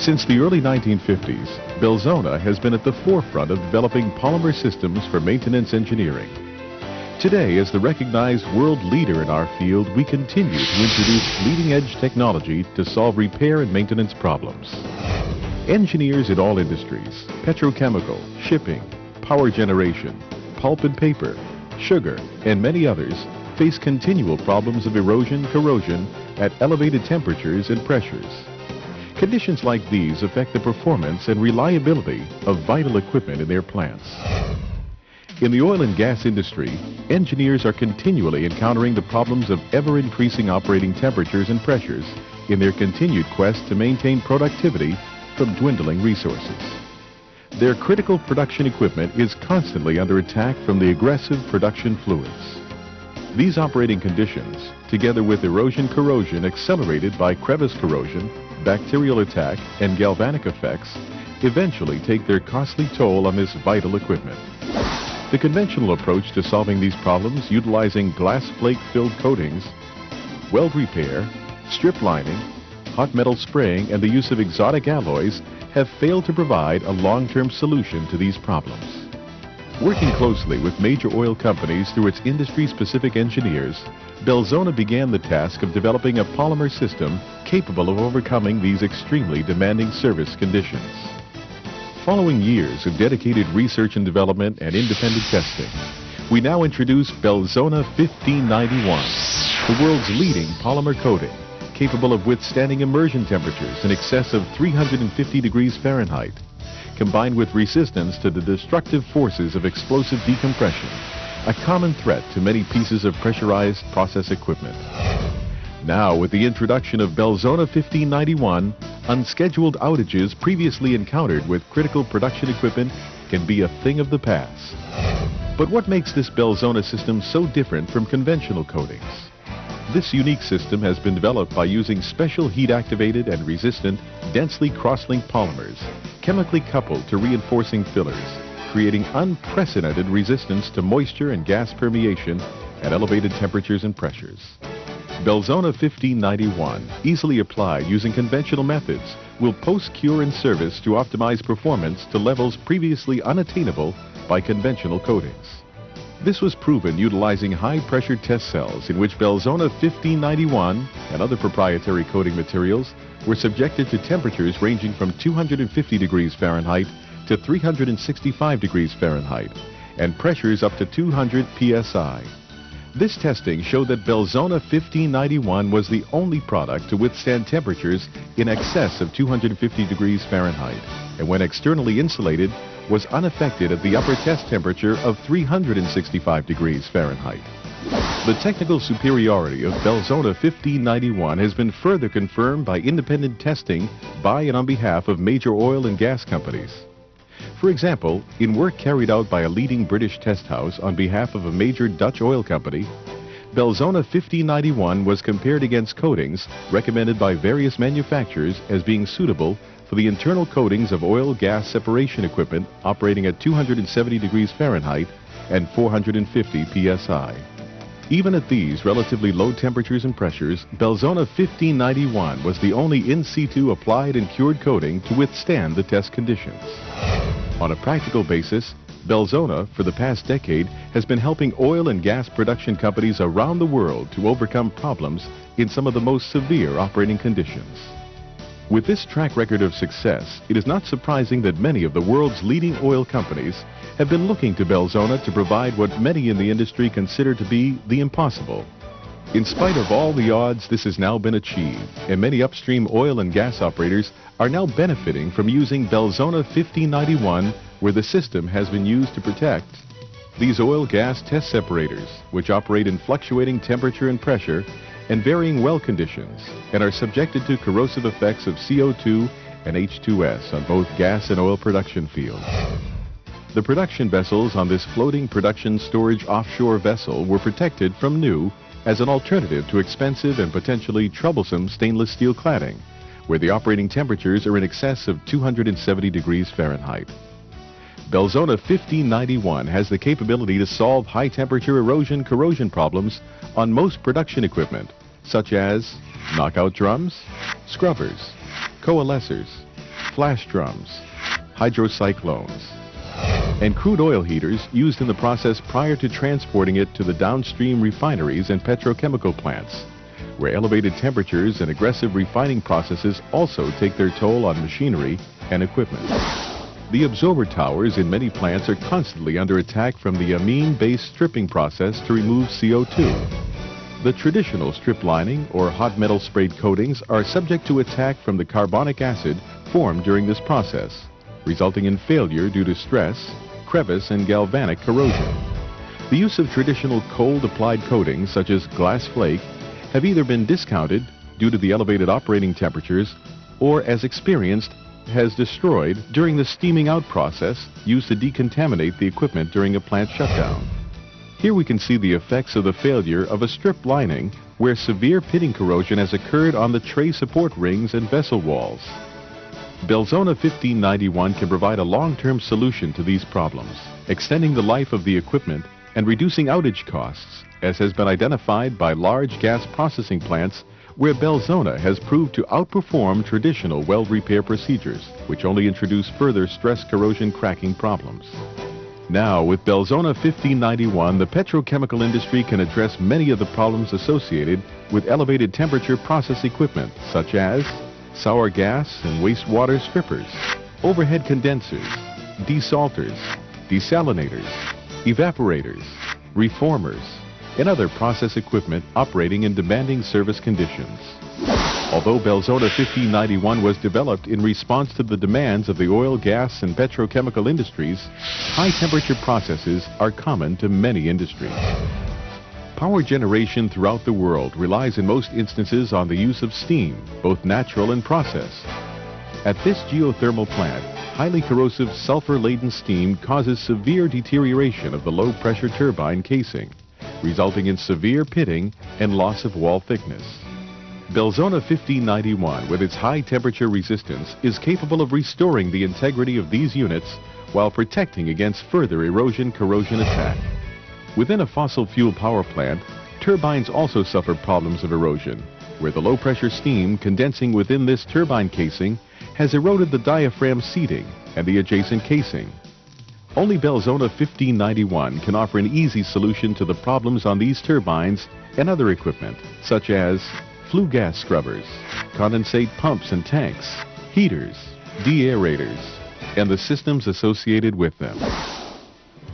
Since the early 1950s, Belzona has been at the forefront of developing polymer systems for maintenance engineering. Today, as the recognized world leader in our field, we continue to introduce leading-edge technology to solve repair and maintenance problems. Engineers in all industries, petrochemical, shipping, power generation, pulp and paper, sugar, and many others, face continual problems of erosion, corrosion at elevated temperatures and pressures. Conditions like these affect the performance and reliability of vital equipment in their plants. In the oil and gas industry, engineers are continually encountering the problems of ever-increasing operating temperatures and pressures in their continued quest to maintain productivity from dwindling resources. Their critical production equipment is constantly under attack from the aggressive production fluids. These operating conditions, together with erosion corrosion accelerated by crevice corrosion, bacterial attack, and galvanic effects, eventually take their costly toll on this vital equipment. The conventional approach to solving these problems, utilizing glass flake-filled coatings, weld repair, strip lining, hot metal spraying, and the use of exotic alloys, have failed to provide a long-term solution to these problems. Working closely with major oil companies through its industry-specific engineers, Belzona began the task of developing a polymer system capable of overcoming these extremely demanding service conditions. Following years of dedicated research and development and independent testing, we now introduce Belzona 1591, the world's leading polymer coating, capable of withstanding immersion temperatures in excess of 350 degrees Fahrenheit, combined with resistance to the destructive forces of explosive decompression, a common threat to many pieces of pressurized process equipment. Now, with the introduction of Belzona 1591, unscheduled outages previously encountered with critical production equipment can be a thing of the past. But what makes this Belzona system so different from conventional coatings? This unique system has been developed by using special heat-activated and resistant, densely cross-linked polymers, chemically coupled to reinforcing fillers, creating unprecedented resistance to moisture and gas permeation at elevated temperatures and pressures. Belzona 1591, easily applied using conventional methods, will post-cure in service to optimize performance to levels previously unattainable by conventional coatings. This was proven utilizing high-pressure test cells in which Belzona 1591 and other proprietary coating materials were subjected to temperatures ranging from 250 degrees Fahrenheit to 365 degrees Fahrenheit and pressures up to 200 psi. This testing showed that Belzona 1591 was the only product to withstand temperatures in excess of 250 degrees Fahrenheit, and when externally insulated, was unaffected at the upper test temperature of 365 degrees Fahrenheit. The technical superiority of Belzona 1591 has been further confirmed by independent testing by and on behalf of major oil and gas companies. For example, in work carried out by a leading British test house on behalf of a major Dutch oil company, Belzona 1591 was compared against coatings recommended by various manufacturers as being suitable for the internal coatings of oil-gas separation equipment operating at 270 degrees Fahrenheit and 450 psi. Even at these relatively low temperatures and pressures, Belzona 1591 was the only in-situ applied and cured coating to withstand the test conditions. On a practical basis, Belzona, for the past decade, has been helping oil and gas production companies around the world to overcome problems in some of the most severe operating conditions. With this track record of success, it is not surprising that many of the world's leading oil companies have been looking to Belzona to provide what many in the industry consider to be the impossible. In spite of all the odds, this has now been achieved, and many upstream oil and gas operators are now benefiting from using Belzona 1591, where the system has been used to protect these oil-gas test separators, which operate in fluctuating temperature and pressure and varying well conditions, and are subjected to corrosive effects of CO2 and H2S on both gas and oil production fields. The production vessels on this floating production storage offshore vessel were protected from new as an alternative to expensive and potentially troublesome stainless steel cladding, where the operating temperatures are in excess of 270 degrees Fahrenheit. Belzona 1591 has the capability to solve high-temperature erosion corrosion problems on most production equipment, such as knockout drums, scrubbers, coalescers, flash drums, hydrocyclones, and crude oil heaters used in the process prior to transporting it to the downstream refineries and petrochemical plants, where elevated temperatures and aggressive refining processes also take their toll on machinery and equipment. The absorber towers in many plants are constantly under attack from the amine-based stripping process to remove CO2. The traditional strip lining or hot metal sprayed coatings are subject to attack from the carbonic acid formed during this process, resulting in failure due to stress, crevice, and galvanic corrosion. The use of traditional cold-applied coatings such as glass flake have either been discounted due to the elevated operating temperatures or, as experienced, has destroyed during the steaming out process used to decontaminate the equipment during a plant shutdown. Here we can see the effects of the failure of a strip lining where severe pitting corrosion has occurred on the tray support rings and vessel walls. Belzona 1591 can provide a long-term solution to these problems, extending the life of the equipment and reducing outage costs, as has been identified by large gas processing plants where Belzona has proved to outperform traditional weld repair procedures, which only introduce further stress corrosion cracking problems. Now, with Belzona 1591, the petrochemical industry can address many of the problems associated with elevated temperature process equipment, such as sour gas and wastewater strippers, overhead condensers, desalters, desalinators, evaporators, reformers, and other process equipment operating in demanding service conditions. Although Belzona 1591 was developed in response to the demands of the oil, gas, and petrochemical industries, high-temperature processes are common to many industries. Power generation throughout the world relies in most instances on the use of steam, both natural and processed. At this geothermal plant, highly corrosive sulfur-laden steam causes severe deterioration of the low-pressure turbine casing, resulting in severe pitting and loss of wall thickness. Belzona 1591, with its high temperature resistance, is capable of restoring the integrity of these units while protecting against further erosion-corrosion attack. Within a fossil fuel power plant, turbines also suffer problems of erosion, where the low-pressure steam condensing within this turbine casing has eroded the diaphragm seating and the adjacent casing. Only Belzona 1591 can offer an easy solution to the problems on these turbines and other equipment, such as flue gas scrubbers, condensate pumps and tanks, heaters, deaerators, and the systems associated with them.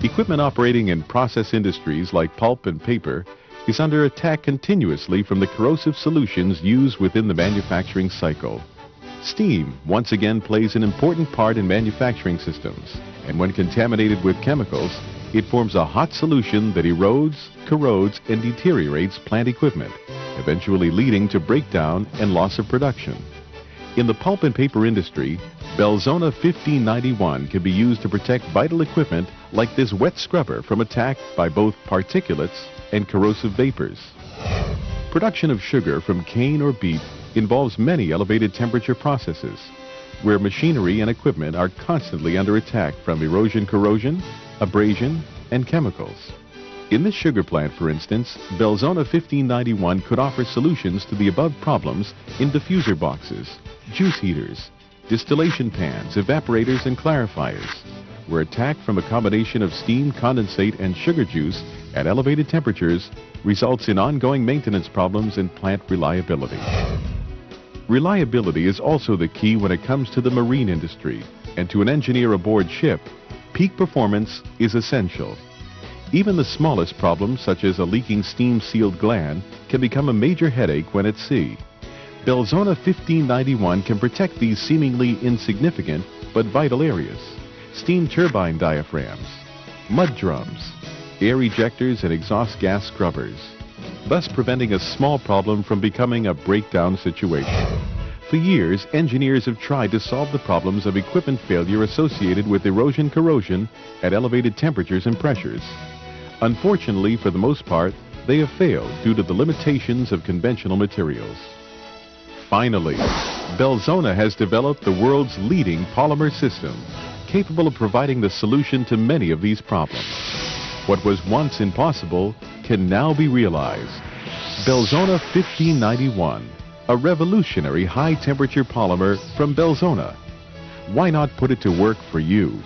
Equipment operating in process industries like pulp and paper is under attack continuously from the corrosive solutions used within the manufacturing cycle. Steam once again plays an important part in manufacturing systems, and when contaminated with chemicals, it forms a hot solution that erodes, corrodes, and deteriorates plant equipment, eventually leading to breakdown and loss of production. In the pulp and paper industry, Belzona 1591 can be used to protect vital equipment like this wet scrubber from attack by both particulates and corrosive vapors. Production of sugar from cane or beet involves many elevated temperature processes, where machinery and equipment are constantly under attack from erosion-corrosion, abrasion, and chemicals. In this sugar plant, for instance, Belzona 1591 could offer solutions to the above problems in diffuser boxes, juice heaters, distillation pans, evaporators, and clarifiers, where attack from a combination of steam, condensate, and sugar juice at elevated temperatures results in ongoing maintenance problems and plant reliability. Reliability is also the key when it comes to the marine industry, and to an engineer aboard ship, peak performance is essential. Even the smallest problems, such as a leaking steam-sealed gland, can become a major headache when at sea. Belzona 1591 can protect these seemingly insignificant but vital areas: steam turbine diaphragms, mud drums, air ejectors, and exhaust gas scrubbers, thus preventing a small problem from becoming a breakdown situation. For years, engineers have tried to solve the problems of equipment failure associated with erosion-corrosion at elevated temperatures and pressures. Unfortunately, for the most part, they have failed due to the limitations of conventional materials. Finally, Belzona has developed the world's leading polymer system, capable of providing the solution to many of these problems. What was once impossible can now be realized. Belzona 1591, a revolutionary high-temperature polymer from Belzona. Why not put it to work for you?